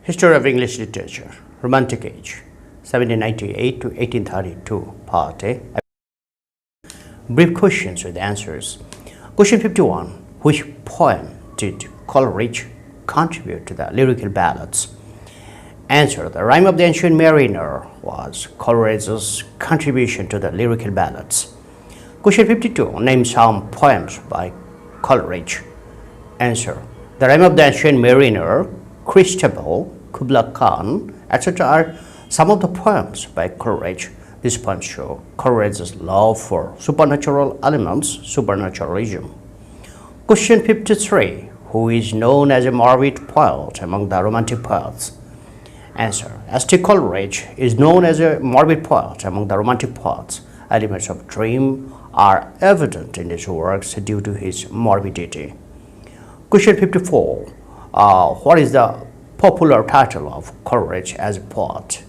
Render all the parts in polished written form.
History of English Literature, Romantic Age, 1798 to 1832, Part A. Brief questions with answers. Question 51. Which poem did Coleridge contribute to the lyrical ballads? Answer. The Rime of the Ancient Mariner was Coleridge's contribution to the lyrical ballads. Question 52. Name some poems by Coleridge. Answer. The Rime of the Ancient Mariner, Christabel, Kubla Khan, etc. are some of the poems by Coleridge. These poems show Coleridge's love for supernatural elements, supernaturalism. Question 53. Who is known as a morbid poet among the Romantic poets? Answer. S.T. Coleridge is known as a morbid poet among the Romantic poets. Elements of dream are evident in his works due to his morbidity. Question 54. What is the popular title of Coleridge as a poet?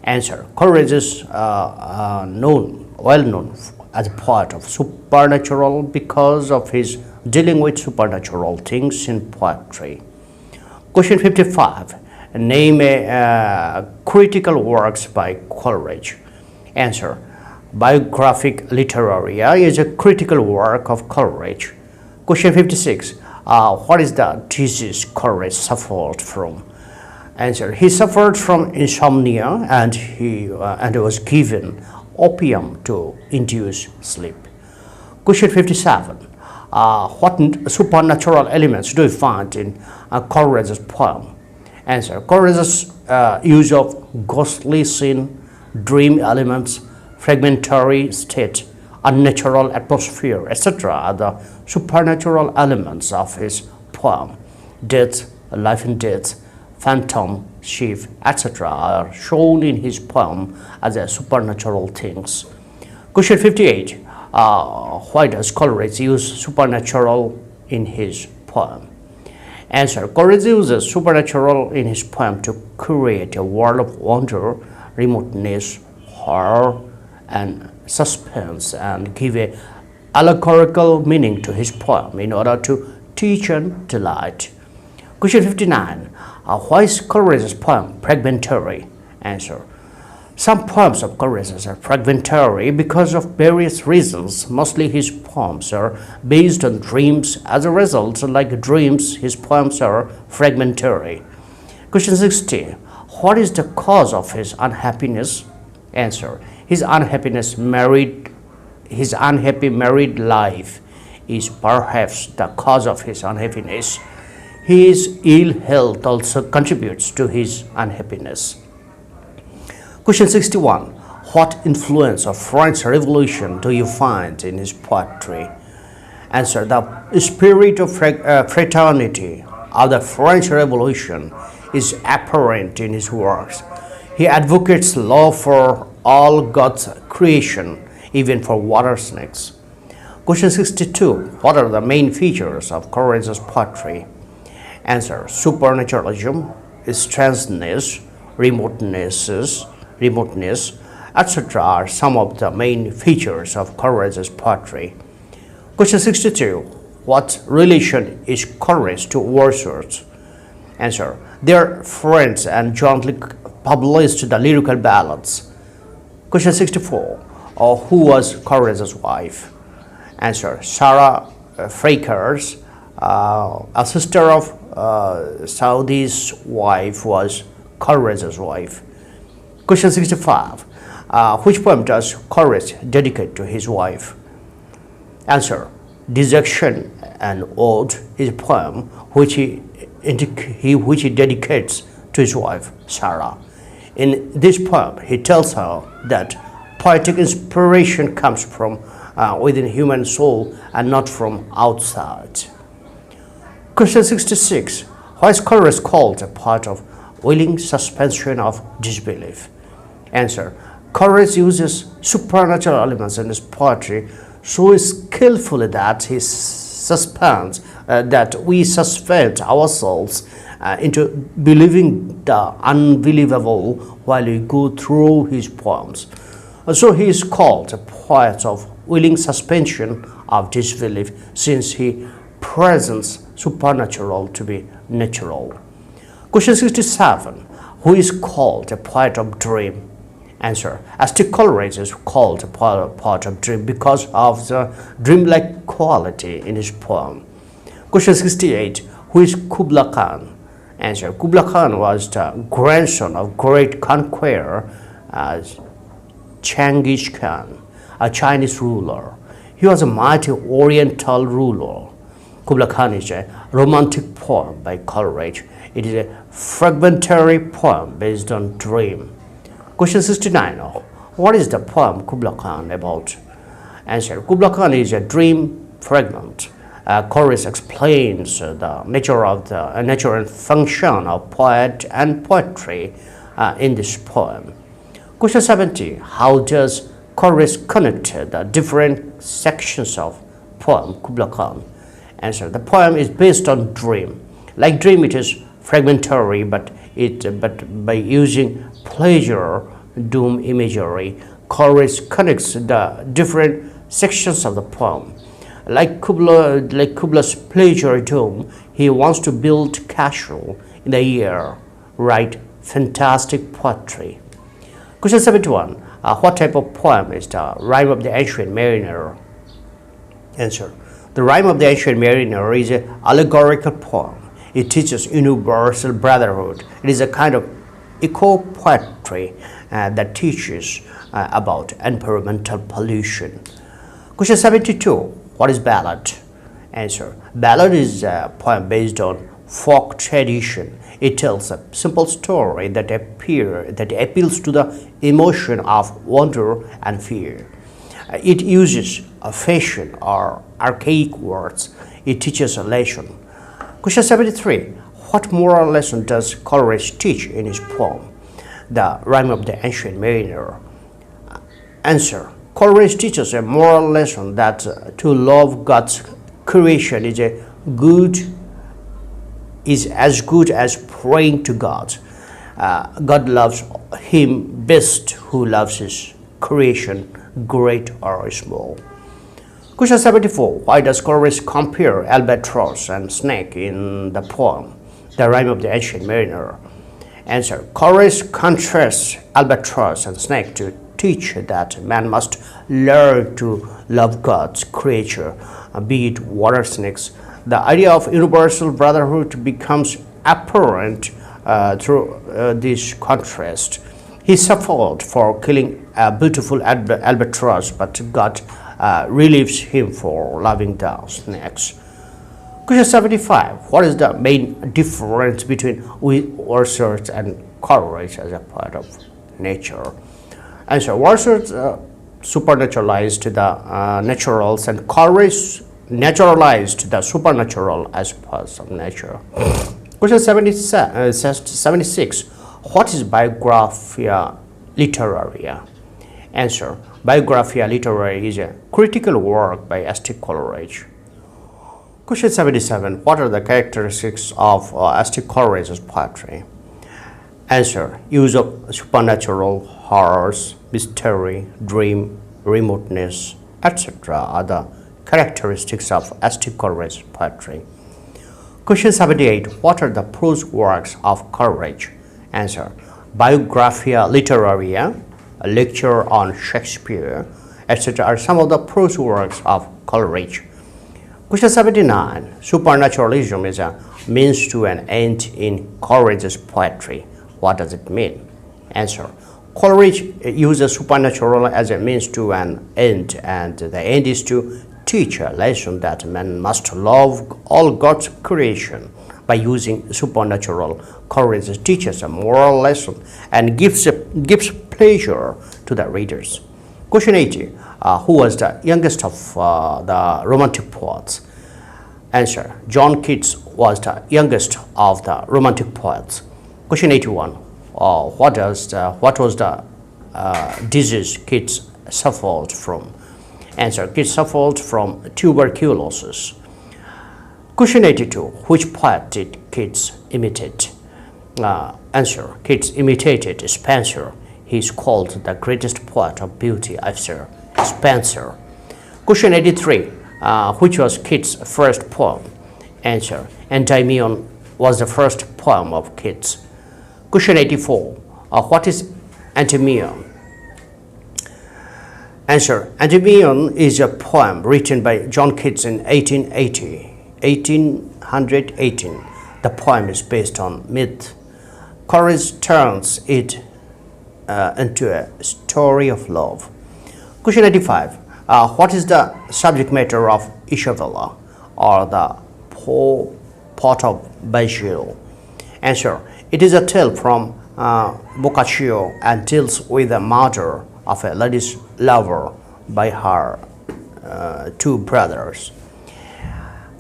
Answer. Coleridge is well known as a poet of supernatural because of his dealing with supernatural things in poetry. Question 55. Name critical works by Coleridge. Answer. Biographic Literaria is a critical work of Coleridge. Question 56. What is the disease Coleridge suffered from? Answer. He suffered from insomnia and he was given opium to induce sleep. Question 57. What supernatural elements do you find in Coleridge's poem? Answer. Coleridge's use of ghostly scene, dream elements, fragmentary state, unnatural atmosphere, etc. are the supernatural elements of his poem. Death, life and death, phantom, shift, etc. are shown in his poem as supernatural things. Question 58. Why does Coleridge use supernatural in his poem? Answer. Coleridge uses supernatural in his poem to create a world of wonder, remoteness, horror, and suspense, and give a allegorical meaning to his poem in order to teach and delight. Question 59. Why is Coleridge's poem fragmentary? Answer. Some poems of Coleridge are fragmentary because of various reasons. Mostly his poems are based on dreams. As a result, like dreams, his poems are fragmentary. Question 60. What is the cause of his unhappiness? Answer. His unhappy married life is perhaps the cause of his unhappiness. His ill health also contributes to his unhappiness. Question 61. What influence of French Revolution do you find in his poetry? Answer. The spirit of fraternity of the French Revolution is apparent in his works. He advocates love for all God's creation, even for water snakes. Question 62. What are the main features of Coleridge's poetry? Answer. Supernaturalism, strangeness, remoteness, etc. are some of the main features of Coleridge's poetry. Question 62. What relation is Coleridge to Wordsworth? Answer. They are friends and jointly published the lyrical ballads. Question 64. Who was Coleridge's wife? Answer. Sarah Fraker, a sister of Southey's wife, was Coleridge's wife. Question 65. Which poem does Coleridge dedicate to his wife? Answer. Dejection and Ode is a poem which he dedicates to his wife, Sarah. In this poem, he tells her that poetic inspiration comes from within human soul and not from outside. Question 66. Why is Coleridge called a poet of willing suspension of disbelief? Answer. Coleridge uses supernatural elements in his poetry so skillfully that he that we suspend ourselves into believing the unbelievable while we go through his poems. So he is called a poet of willing suspension of disbelief, since he presents supernatural to be natural. Question 67. Who is called a poet of dream? Answer. S.T. Coleridge is called a poet of dream because of the dreamlike quality in his poem. Question 68. Who is Kubla Khan? Answer. Kubla Khan was the grandson of great conqueror Genghis Khan, a Chinese ruler. He was a mighty oriental ruler. Kubla Khan is a romantic poem by Coleridge. It is a fragmentary poem based on dream. Question 69. What is the poem Kubla Khan about? Answer. Kubla Khan is a dream fragment. Coleridge explains the nature and function of poet and poetry in this poem. Question 70. How does Coleridge connect the different sections of poem Kubla Khan? Answer. The poem is based on dream. Like dream, it is fragmentary, but by using pleasure doom imagery, Coleridge connects the different sections of the poem. Like Kubla's pleasure doom, he wants to build castle in the air, write fantastic poetry. Question 71. What type of poem is the Rime of the Ancient Mariner? Answer. The Rime of the Ancient Mariner is an allegorical poem. It teaches universal brotherhood. It is a kind of eco-poetry that teaches about environmental pollution. Question 72. What is ballad? Answer. Ballad is a poem based on folk tradition. It tells a simple story that appeals to the emotion of wonder and fear. It uses a fashion or archaic words. It teaches a lesson. Question 73. What moral lesson does Coleridge teach in his poem, The Rime of the Ancient Mariner? Answer. Coleridge teaches a moral lesson that to love God's creation is as good as praying to God. God loves him best who loves his creation, great or small. Question 74. Why does Coleridge compare albatross and snake in the poem, The Rime of the Ancient Mariner? Answer. Coleridge contrasts albatross and snake to teach that man must learn to love God's creature, be it water snakes. The idea of universal brotherhood becomes apparent through this contrast. He suffered for killing a beautiful albatross, but God relieves him for loving the snakes. Question 75. What is the main difference between Wordsworth and Coleridge as a poet of nature? Answer. Wordsworth supernaturalized the naturals, and Coleridge naturalized the supernatural as parts of nature. Question 76. What is Biographia Literaria? Answer. Biographia Literaria is a critical work by S.T. Coleridge. Question 77. What are the characteristics of S.T. Coleridge's poetry? Answer. Use of supernatural, horrors, mystery, dream, remoteness, etc. are the characteristics of S.T. Coleridge's poetry. Question 78. What are the prose works of Coleridge? Answer. Biographia Literaria, a lecture on Shakespeare, etc. are some of the prose works of Coleridge. Question 79. Supernaturalism is a means to an end in Coleridge's poetry. What does it mean? Answer. Coleridge uses supernatural as a means to an end, and the end is to teach a lesson that man must love all God's creation. By using supernatural, Coleridge teaches a moral lesson and gives pleasure to the readers. Question 80. Who was the youngest of the Romantic poets? Answer. John Keats was the youngest of the Romantic poets. Question 81. What was the disease Keats suffered from? Answer. Keats suffered from tuberculosis. Question 82. Which poet did Keats imitate? Answer. Keats imitated Spenser. He is called the greatest poet of beauty after Spenser. Question 83. Which was Keats' first poem? Answer. Endymion was the first poem of Keats? Question 84. What is Endymion? Answer. Endymion is a poem written by John Keats in 1818. The poem is based on myth. Coleridge turns it into a story of love. Question 85. What is the subject matter of Isabella, or the Pot of Basil? Answer. It is a tale from Boccaccio and deals with the murder of a lady's lover by her two brothers.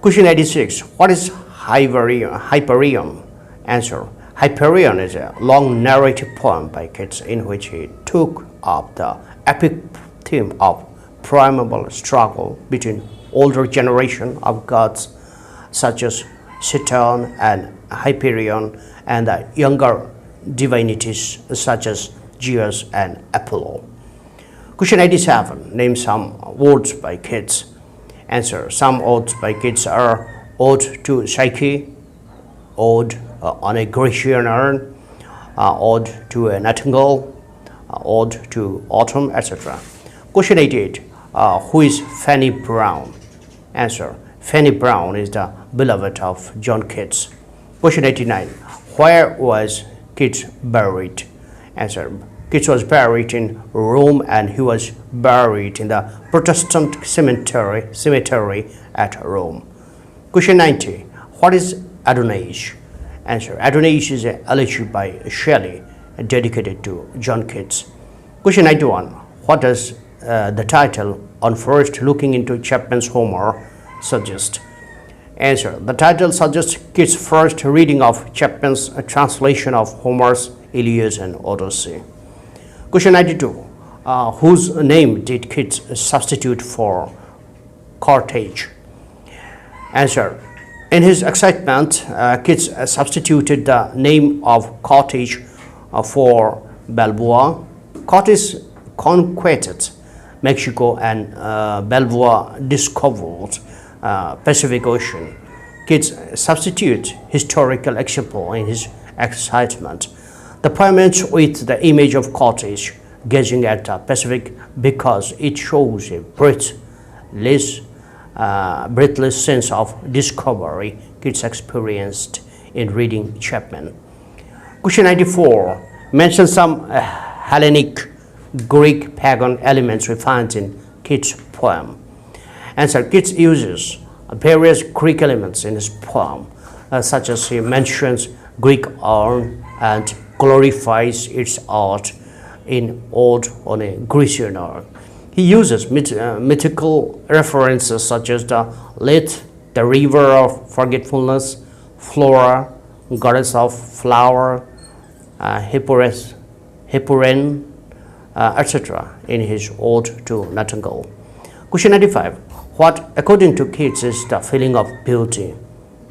Question 86. What is Hyperion? Answer. Hyperion is a long narrative poem by Keats in which he took up the epic theme of primeval struggle between older generation of gods such as Saturn and Hyperion and the younger divinities such as Zeus and Apollo. Question 87. Name some odes by Keats. Answer. Some odes by Keats are Ode to Psyche, Ode on a Grecian Urn, Ode to a Nightingale, Ode to Autumn, etc. Question 88. Who is Fanny Brown? Answer. Fanny Brown is the beloved of John Keats. Question 89. Where was Keats buried? Answer. Keats was buried in Rome, and he was buried in the Protestant cemetery at Rome. Question 90. What is Adonais? Answer. Adonais is an elegy by Shelley dedicated to John Keats. Question 91. What does the title On First Looking into Chapman's Homer suggest? Answer. The title suggests Keats' first reading of Chapman's translation of Homer's Iliad and Odyssey. Question 92. Whose name did Keats substitute for Carthage? Answer. In his excitement, Keats substituted the name of Carthage for Balboa. Carthage conquered Mexico, and Balboa discovered Pacific Ocean. Keats substitute historical example in his excitement. The poem ends with the image of Carthage gazing at the Pacific because it shows a breathless sense of discovery Keats experienced in reading Chapman. Question 94. Mention some Hellenic Greek pagan elements we find in Keats' poem. Answer. Keats uses various Greek elements in his poem, such as he mentions Greek urn and glorifies its art in Ode on a Grecian Urn. He uses mythical references such as the Lethe, the river of forgetfulness, Flora, goddess of flower, Hipporen, etc. in his Ode to Nightingale. Question 95. What, according to Keats, is the feeling of beauty?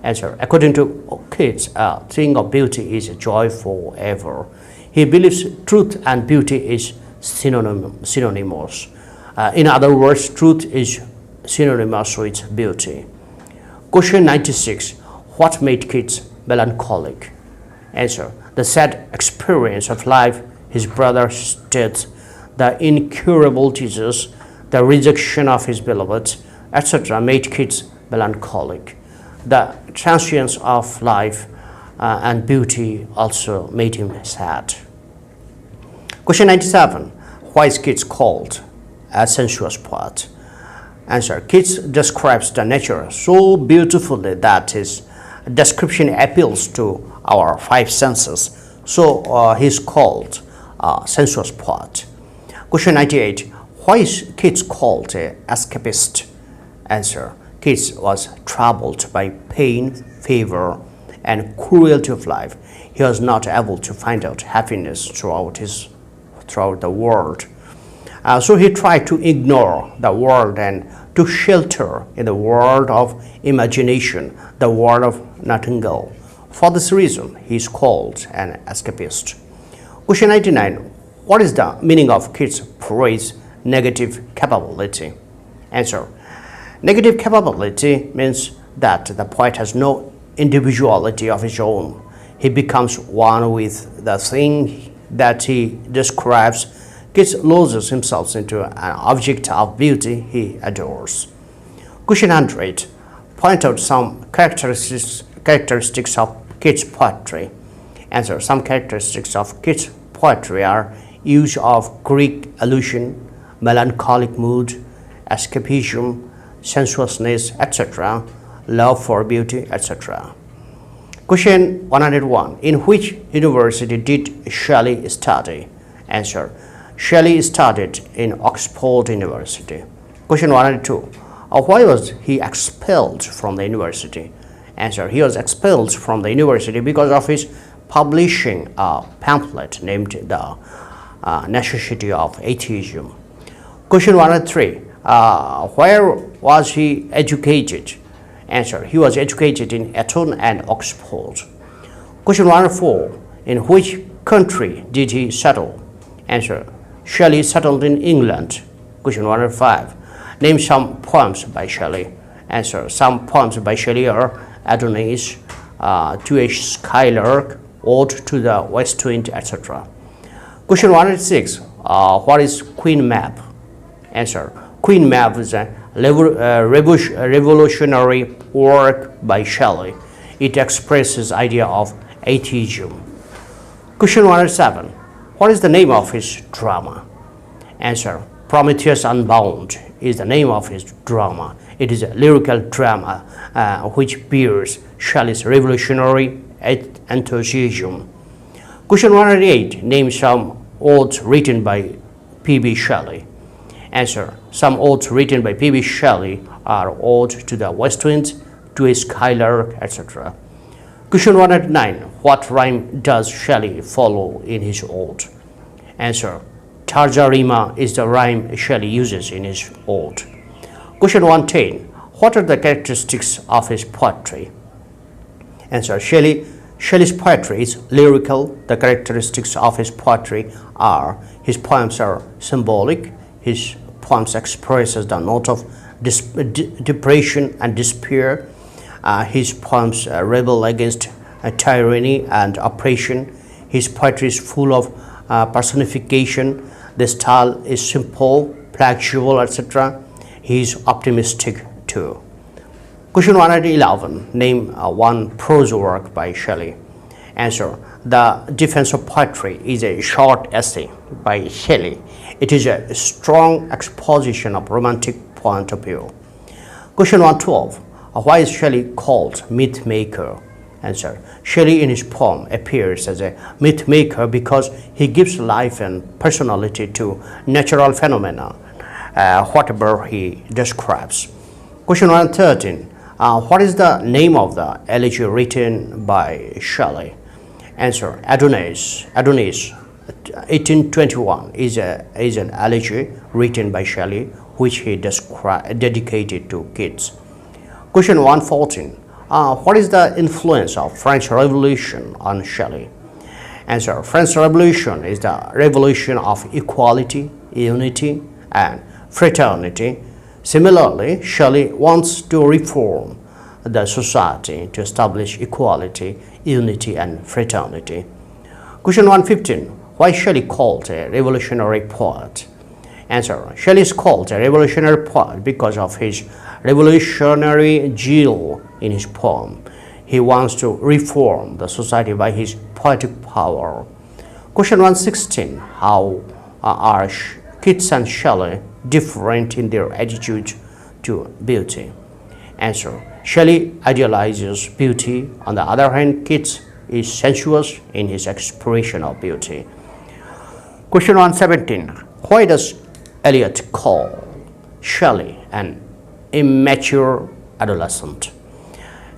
Answer. According to Keats, a thing of beauty is joy forever. He believes truth and beauty is synonymous. In other words, truth is synonymous with beauty. Question 96. What made Keats melancholic? Answer. The sad experience of life, his brother's death, the incurable disease, the rejection of his beloved, etc. made Keats melancholic. The transience of life and beauty also made him sad. Question 97. Why is Keats called a sensuous poet? Answer. Keats describes the nature so beautifully that his description appeals to our five senses. So he is called a sensuous poet. Question 98. Why is Keats called an escapist? Answer. Keats was troubled by pain, fever, and cruelty of life. He was not able to find out happiness throughout the world. So he tried to ignore the world and to shelter in the world of imagination, the world of Nightingale. For this reason, he is called an escapist. Question 99. What is the meaning of Keats' phrase, negative capability? Answer. Negative capability means that the poet has no individuality of his own. He becomes one with the thing that he describes. Keats loses himself into an object of beauty he adores. Question 100. Point out some characteristics of Keats' poetry. Answer. Some characteristics of Keats' poetry are use of Greek allusion, melancholic mood, escapism, sensuousness, etc., love for beauty, etc. Question 101. In which university did Shelley study? Answer. Shelley studied in Oxford University. Question 102. Why was he expelled from the university? Answer. He was expelled from the university because of his publishing a pamphlet named The Necessity of Atheism. Question 103. Where was he educated? Answer. He was educated in Eton and Oxford. Question 104. In which country did he settle? Answer. Shelley settled in England. Question 105. Name some poems by Shelley. Answer. Some poems by Shelley are Adonais, To a Skylark, Ode to the West Wind, etc. Question 106. What is Queen Mab? Answer. Queen Mab is a revolutionary work by Shelley. It expresses idea of atheism. Question 107. What is the name of his drama? Answer. Prometheus Unbound is the name of his drama. It is a lyrical drama which bears Shelley's revolutionary enthusiasm. Question 108. Name some odes written by P.B. Shelley. Answer. Some odes written by P.B. Shelley are Ode to the West Wind, To a Skylark, etc. Question 109. What rhyme does Shelley follow in his ode? Answer. Tarja Rima is the rhyme Shelley uses in his ode. Question 110. What are the characteristics of his poetry? Answer. Shelley's poetry is lyrical. The characteristics of his poetry are his poems are symbolic. His poems expresses the note of depression and despair. His poems rebel against tyranny and oppression. His poetry is full of personification. The style is simple, flexible, etc. He is optimistic too. Question 111. Name one prose work by Shelley. Answer. The Defense of Poetry is a short essay by Shelley. It is a strong exposition of romantic point of view. Question 112. Why is Shelley called myth maker? Answer. Shelley in his poem appears as a myth maker because he gives life and personality to natural phenomena, whatever he describes. Question 113. What is the name of the elegy written by Shelley? Answer. Adonais. Adonais, 1821, is an elegy written by Shelley, which he dedicated to Keats. Question 114. What is the influence of French Revolution on Shelley? Answer. French Revolution is the revolution of equality, unity, and fraternity. Similarly, Shelley wants to reform the society to establish equality, unity, and fraternity. Question 115. Why is Shelley called a revolutionary poet? Answer. Shelley is called a revolutionary poet because of his revolutionary zeal in his poem. He wants to reform the society by his poetic power. Question 116. How are Keats and Shelley different in their attitude to beauty? Answer. Shelley idealizes beauty. On the other hand, Keats is sensuous in his expression of beauty. Question 117. Why does Eliot call Shelley an immature adolescent?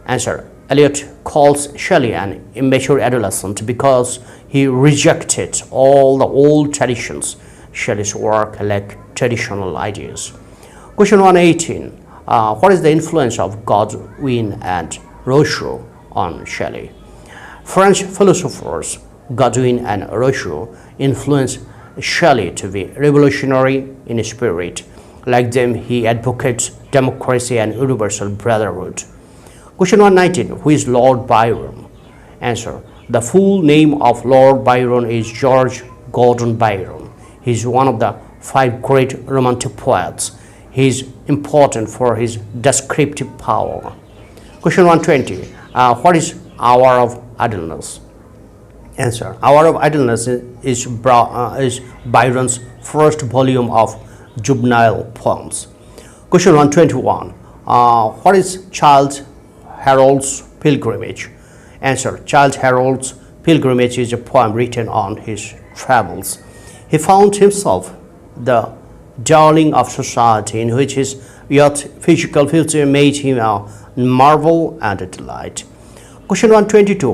Answer. Eliot calls Shelley an immature adolescent because he rejected all the old traditions. Shelley's work lacked traditional ideas. Question 118. What is the influence of Godwin and Rousseau on Shelley? French philosophers Godwin and Rousseau influenced Shelley to be revolutionary in spirit. Like them, he advocates democracy and universal brotherhood. Question 119. Who is Lord Byron? Answer. The full name of Lord Byron is George Gordon Byron. He is one of the 5 great Romantic poets. He is important for his descriptive power. Question 120. What is Hour of Idleness? Answer. Hour of Idleness is Byron's first volume of juvenile poems. Question 121. What is Childe Harold's Pilgrimage? Answer. Childe Harold's Pilgrimage is a poem written on his travels. He found himself the darling of society, in which his yet physical future made him a marvel and a delight. Question 122.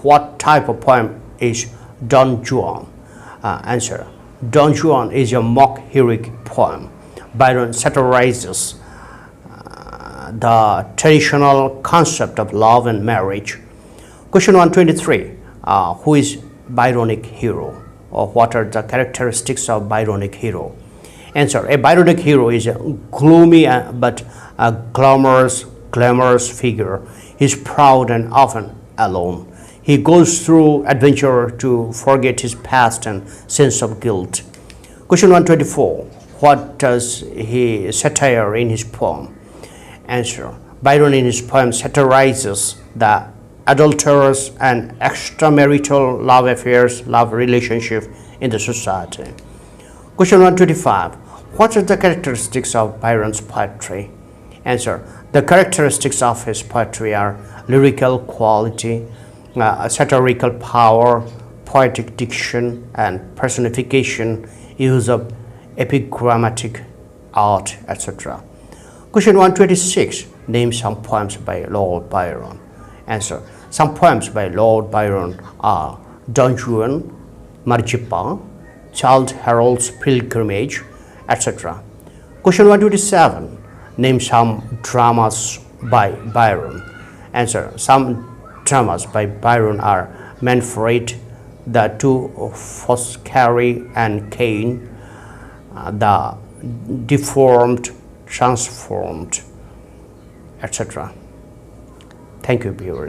What type of poem is Don Juan? Answer. Don Juan is a mock heroic poem. Byron satirizes the traditional concept of love and marriage. Question 123. Who is Byronic hero? Or what are the characteristics of Byronic hero? Answer. A Byronic hero is a gloomy but a glamorous figure. He is proud and often alone. He goes through adventure to forget his past and sense of guilt. Question 124. What does he satire in his poem? Answer. Byron in his poem satirizes the adulterous and extramarital love affairs, love relationship in the society. Question 125. What are the characteristics of Byron's poetry? Answer. The characteristics of his poetry are lyrical quality, satirical power, poetic diction and personification, use of epigrammatic art, etc. Question 126. Name some poems by Lord Byron. Answer. Some poems by Lord Byron are Don Juan, Marzipan, Childe Harold's Pilgrimage, etc. Question 127. Name some dramas by Byron. Answer. Some dramas by Byron are Manfred, The Two Foscari and Cain, The Deformed, Transformed, etc. Thank you, viewers.